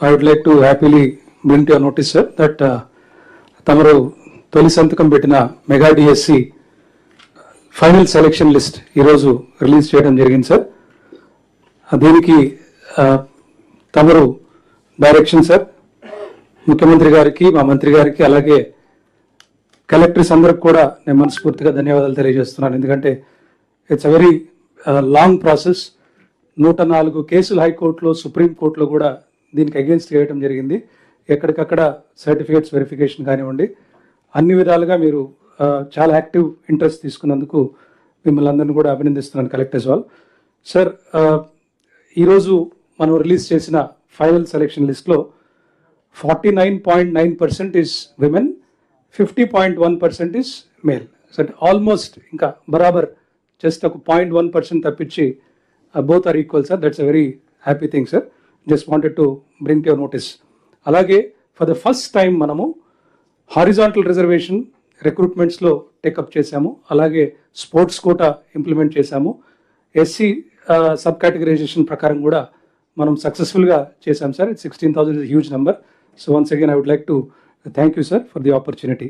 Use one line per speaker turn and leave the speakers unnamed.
I would like to happily bring to your notice, sir, that తమరు తొలి సంతకం పెట్టిన mega DSC final selection list ఈరోజు release చేయడం జరిగింది సార్. దీనికి తమరు డైరెక్షన్ సార్ ముఖ్యమంత్రి గారికి, మా మంత్రి గారికి, అలాగే కలెక్టర్స్ అందరికి కూడా నేను మనస్ఫూర్తిగా ధన్యవాదాలు తెలియజేస్తున్నాను. ఎందుకంటే it's a very long process. 104 కేసులు హైకోర్టులో, సుప్రీంకోర్టులో కూడా దీనికి అగేన్స్ట్ చేయడం జరిగింది. ఎక్కడికక్కడ సర్టిఫికేట్స్ వెరిఫికేషన్ కానివ్వండి, అన్ని విధాలుగా మీరు చాలా యాక్టివ్ ఇంట్రెస్ట్ తీసుకున్నందుకు మిమ్మల్ని అందరినీ కూడా అభినందిస్తున్నాను కలెక్టర్స్ వాళ్ళు. సార్, ఈరోజు మనం రిలీజ్ చేసిన ఫైనల్ సెలెక్షన్ లిస్ట్లో 49.9% is women, 50.1% is male. Sir almost ఇంకా బరాబర్ జస్ట్ ఒక 0.1% తప్పించి both are equal sir. That's a very happy thing sir. Just wanted to bring to your notice. అలాగే ఫర్ ద ఫస్ట్ టైం మనము horizontal reservation రిక్రూట్మెంట్స్లో take up చేశాము. అలాగే sports quota implement చేశాము. ఎస్సీ సబ్ కేటగరైజేషన్ ప్రకారం కూడా మనం సక్సెస్ఫుల్గా చేశాం sir. 16,000 is huge number. So once again I would like to thank you sir for the opportunity.